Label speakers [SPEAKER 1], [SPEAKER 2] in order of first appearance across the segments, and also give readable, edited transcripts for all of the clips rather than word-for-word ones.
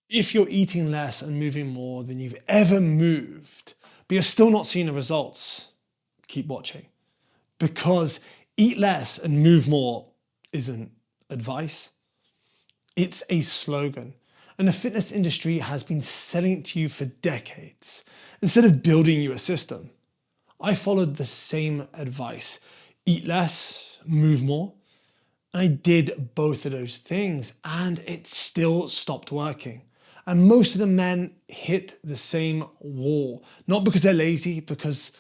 [SPEAKER 1] If you're eating less and moving more than you've ever moved, but you're still not seeing the results, keep watching. Because eat less and move more isn't advice, it's a slogan. And the fitness industry has been selling it to you for decades instead of building you a system. I followed the same advice: eat less, move more. And I did both of those things and it still stopped working. And most of the men hit the same wall, not because they're lazy, because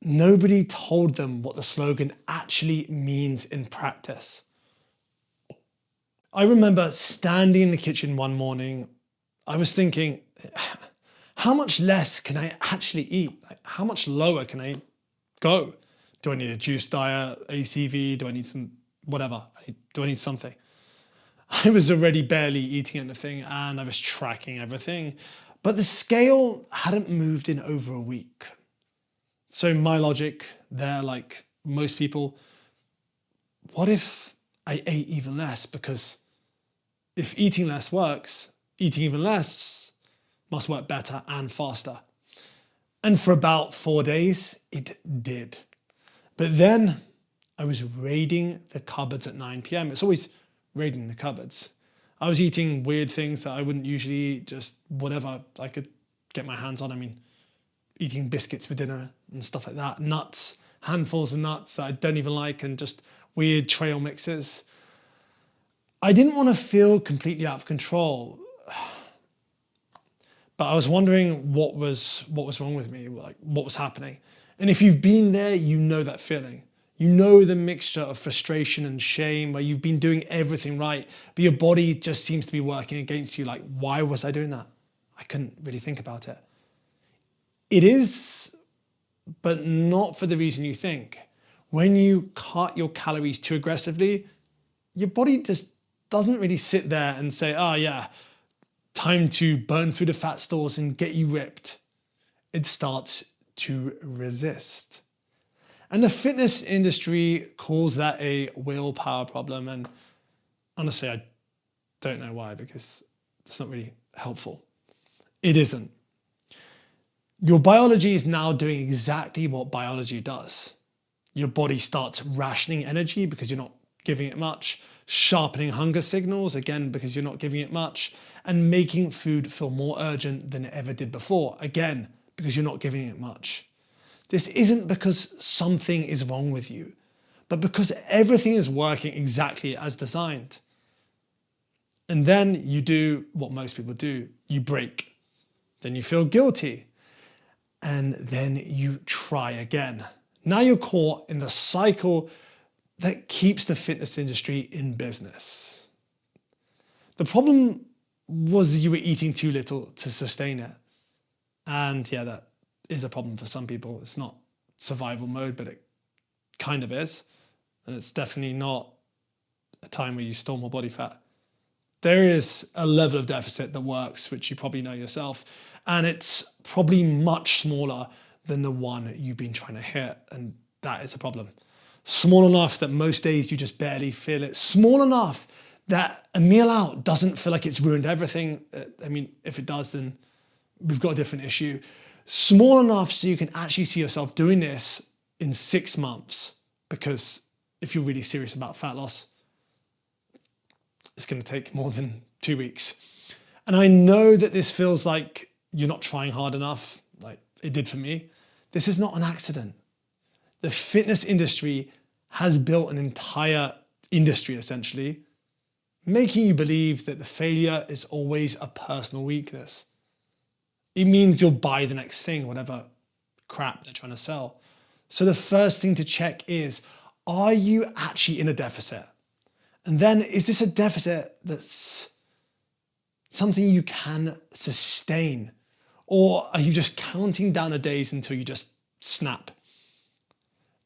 [SPEAKER 1] nobody told them what the slogan actually means in practice. I remember standing in the kitchen one morning, I was thinking, how much less can I actually eat? Like, how much lower can I go? Do I need a juice diet, ACV? Do I need some whatever? Do I need something? I was already barely eating anything and I was tracking everything, but the scale hadn't moved in over a week. So my logic there, like most people, what if I ate even less? Because if eating less works, eating even less must work better and faster. And for about 4 days, it did. But then I was raiding the cupboards at 9 p.m. It's always raiding the cupboards. I was eating weird things that I wouldn't usually eat, just whatever I could get my hands on. I mean, eating biscuits for dinner and stuff like that, nuts, handfuls of nuts that I don't even like, and just weird trail mixes. I didn't want to feel completely out of control, but I was wondering what was wrong with me, like what was happening. And if you've been there, you know that feeling. You know the mixture of frustration and shame where you've been doing everything right, but your body just seems to be working against you. Like, why was I doing that? I couldn't really think about it. It is, but not for the reason you think. When you cut your calories too aggressively, your body just doesn't really sit there and say, oh yeah, time to burn through the fat stores and get you ripped. It starts to resist. And the fitness industry calls that a willpower problem. And honestly, I don't know why, because it's not really helpful. It isn't. Your biology is now doing exactly what biology does. Your body starts rationing energy because you're not giving it much, sharpening hunger signals, again, because you're not giving it much, and making food feel more urgent than it ever did before, again, because you're not giving it much. This isn't because something is wrong with you, but because everything is working exactly as designed. And then you do what most people do, you break. Then you feel guilty. And then you try again. Now you're caught in the cycle that keeps the fitness industry in business. The problem was you were eating too little to sustain it. And yeah, that is a problem for some people. It's not survival mode, but it kind of is. And it's definitely not a time where you store more body fat. There is a level of deficit that works, which you probably know yourself, and it's probably much smaller than the one you've been trying to hit, and that is a problem. Small enough that most days you just barely feel it. Small enough that a meal out doesn't feel like it's ruined everything. I mean, if it does, then we've got a different issue. Small enough so you can actually see yourself doing this in 6 months, because if you're really serious about fat loss, it's going to take more than 2 weeks. And I know that this feels like you're not trying hard enough, like it did for me. This is not an accident. The fitness industry has built an entire industry, essentially, making you believe that the failure is always a personal weakness. It means you'll buy the next thing, whatever crap they're trying to sell. So the first thing to check is, are you actually in a deficit? And then, is this a deficit that's something you can sustain? Or are you just counting down the days until you just snap?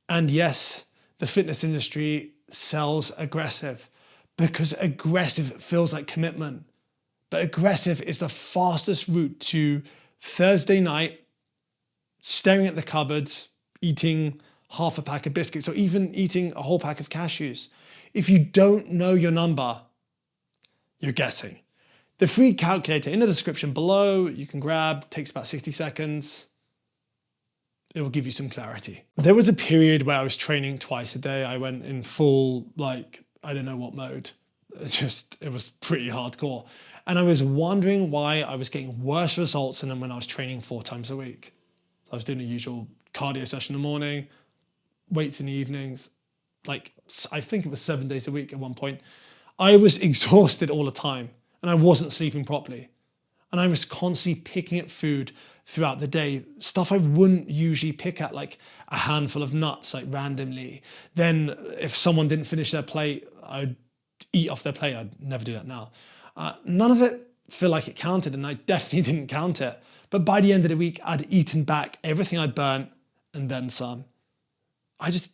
[SPEAKER 1] And yes, the fitness industry sells aggressive because aggressive feels like commitment. But aggressive is the fastest route to Thursday night, staring at the cupboard, eating half a pack of biscuits, or even eating a whole pack of cashews. If you don't know your number, you're guessing. The free calculator in the description below, you can grab, takes about 60 seconds. It will give you some clarity. There was a period where I was training twice a day. I went in full, like, I don't know what mode. It was pretty hardcore. And I was wondering why I was getting worse results than when I was training 4 times a week. So I was doing the usual cardio session in the morning, weights in the evenings, like I think it was 7 days a week at one point. I was exhausted all the time and I wasn't sleeping properly. And I was constantly picking at food throughout the day, stuff I wouldn't usually pick at, like a handful of nuts, like randomly. Then if someone didn't finish their plate, I'd eat off their plate. I'd never do that now. None of it felt like it counted, and I definitely didn't count it. But by the end of the week, I'd eaten back everything I'd burnt and then some. I just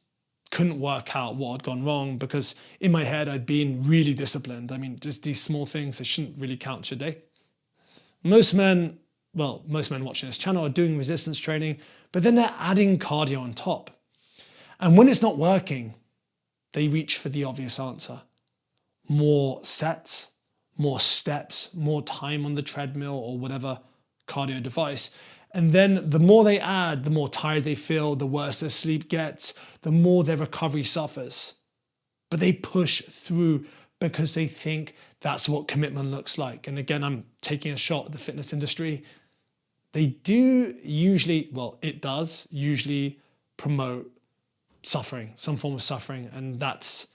[SPEAKER 1] couldn't work out what had gone wrong because in my head, I'd been really disciplined. I mean, just these small things, they shouldn't really count, should they? Most men watching this channel are doing resistance training, but then they're adding cardio on top. And when it's not working, they reach for the obvious answer. More sets, more steps, more time on the treadmill or whatever cardio device. And then the more they add, the more tired they feel, the worse their sleep gets, the more their recovery suffers. But they push through because they think that's what commitment looks like. And again, I'm taking a shot at the fitness industry. They do usually, well, it does usually promote suffering, some form of suffering. And that's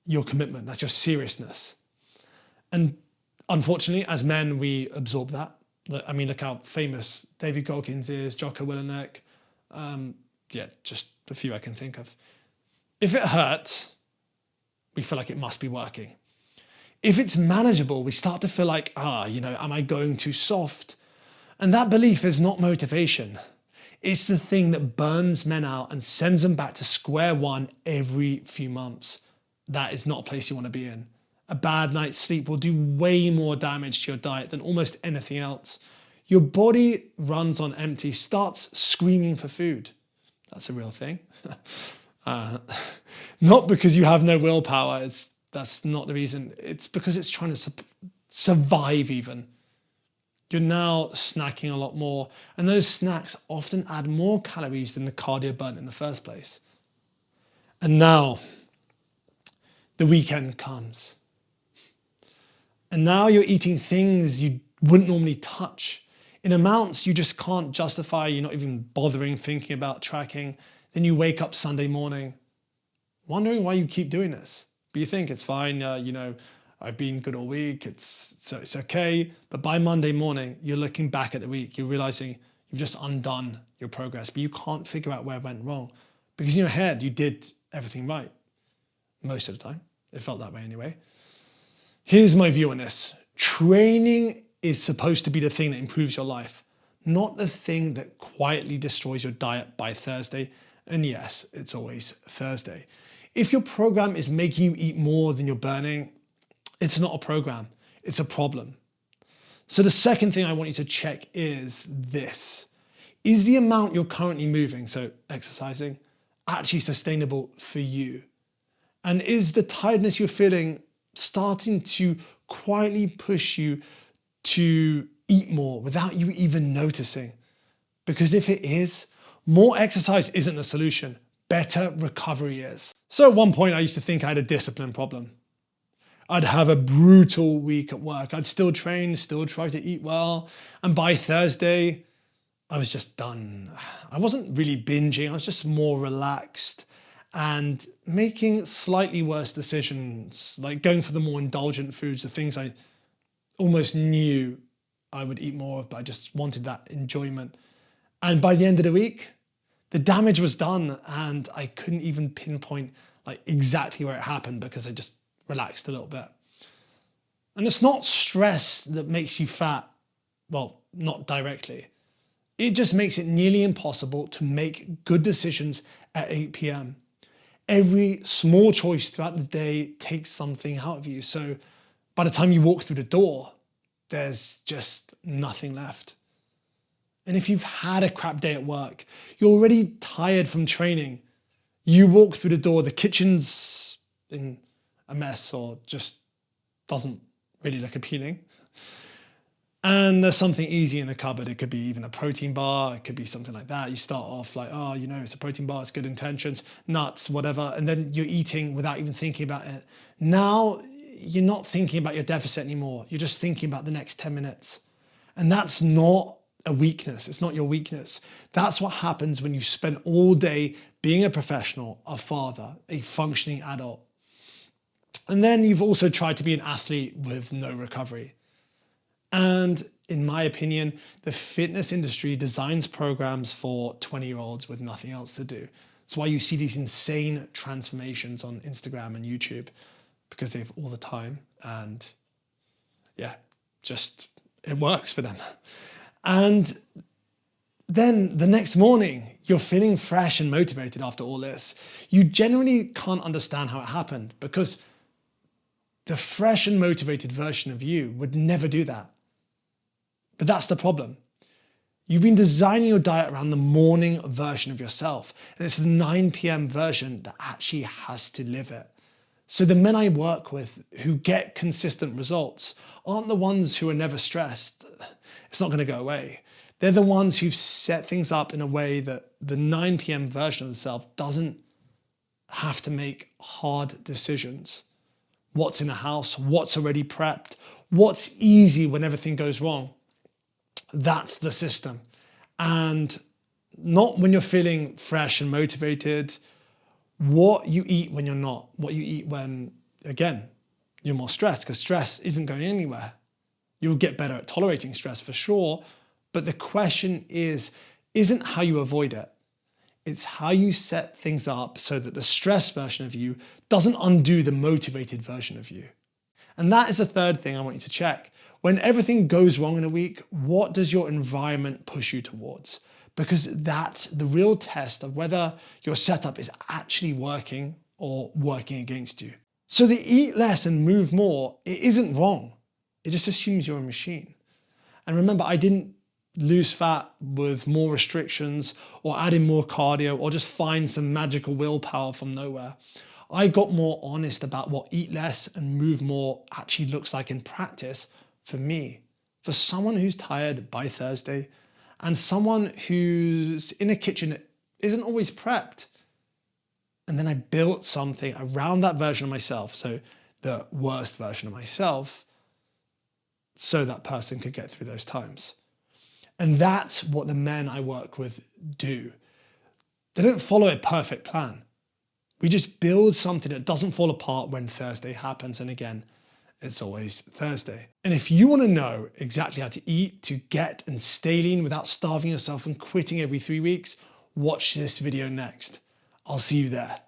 [SPEAKER 1] your commitment, that's your seriousness. And unfortunately, as men, we absorb that. I mean, look how famous David Goggins is, Jocko Willem. Yeah, just a few I can think of. If it hurts, we feel like it must be working. If it's manageable, we start to feel like, am I going too soft? And that belief is not motivation. It's the thing that burns men out and sends them back to square one every few months. That is not a place you want to be in. A bad night's sleep will do way more damage to your diet than almost anything else. Your body runs on empty, starts screaming for food. That's a real thing. Not because you have no willpower. That's not the reason. It's because it's trying to survive even. You're now snacking a lot more, and those snacks often add more calories than the cardio burnt in the first place. And now the weekend comes. And now you're eating things you wouldn't normally touch in amounts you just can't justify. You're not even bothering thinking about tracking. Then you wake up Sunday morning wondering why you keep doing this. But you think it's fine, I've been good all week, it's okay. But by Monday morning, you're looking back at the week, you're realizing you've just undone your progress, but you can't figure out where it went wrong. Because in your head, you did everything right. Most of the time. It felt that way anyway. Here's my view on this. Training is supposed to be the thing that improves your life, not the thing that quietly destroys your diet by Thursday. And yes, it's always Thursday. If your program is making you eat more than you're burning, it's not a program, it's a problem. So the second thing I want you to check is this. Is the amount you're currently moving, so exercising, actually sustainable for you? And is the tiredness you're feeling starting to quietly push you to eat more without you even noticing? Because if it is, more exercise isn't the solution. Better recovery is. So at one point I used to think I had a discipline problem. I'd have a brutal week at work. I'd still train, still try to eat well. And by Thursday, I was just done. I wasn't really binging. I was just more relaxed and making slightly worse decisions, like going for the more indulgent foods, the things I almost knew I would eat more of, but I just wanted that enjoyment. And by the end of the week, the damage was done and I couldn't even pinpoint like exactly where it happened because I just relaxed a little bit. And it's not stress that makes you fat. Well, not directly. It just makes it nearly impossible to make good decisions at 8 p.m. Every small choice throughout the day takes something out of you. So by the time you walk through the door, there's just nothing left. And if you've had a crap day at work, you're already tired from training, you walk through the door, the kitchen's in a mess or just doesn't really look appealing. And there's something easy in the cupboard. It could be even a protein bar. It could be something like that. You start off like, oh, it's a protein bar. It's good intentions, nuts, whatever. And then you're eating without even thinking about it. Now you're not thinking about your deficit anymore. You're just thinking about the next 10 minutes. And that's not a weakness. It's not your weakness. That's what happens when you spend all day being a professional, a father, a functioning adult. And then you've also tried to be an athlete with no recovery. And in my opinion, the fitness industry designs programs for 20-year-olds with nothing else to do. That's why you see these insane transformations on Instagram and YouTube, because they have all the time and yeah, just it works for them. And then the next morning, you're feeling fresh and motivated after all this. You genuinely can't understand how it happened, because the fresh and motivated version of you would never do that. But that's the problem. You've been designing your diet around the morning version of yourself, and it's the 9 p.m. version that actually has to live it. So the men I work with who get consistent results aren't the ones who are never stressed. It's not going to go away. They're the ones who've set things up in a way that the 9 p.m. version of themselves doesn't have to make hard decisions. What's in the house, what's already prepped, what's easy when everything goes wrong. That's the system. And not when you're feeling fresh and motivated. What you eat when you're not, what you eat when, again, you're more stressed, because stress isn't going anywhere. You'll get better at tolerating stress for sure. But the question isn't how you avoid it. It's how you set things up so that the stress version of you doesn't undo the motivated version of you. And that is the third thing I want you to check. When everything goes wrong in a week, what does your environment push you towards? Because that's the real test of whether your setup is actually working or working against you. So the eat less and move more, it isn't wrong. It just assumes you're a machine. And remember, I didn't lose fat with more restrictions or add in more cardio or just find some magical willpower from nowhere. I got more honest about what eat less and move more actually looks like in practice for me, for someone who's tired by Thursday and someone who's in a kitchen that isn't always prepped. And then I built something around that version of myself, so the worst version of myself, so that person could get through those times. And that's what the men I work with do. They don't follow a perfect plan. We just build something that doesn't fall apart when Thursday happens. And again, it's always Thursday. And if you want to know exactly how to eat to get and stay lean without starving yourself and quitting every 3 weeks, watch this video next. I'll see you there.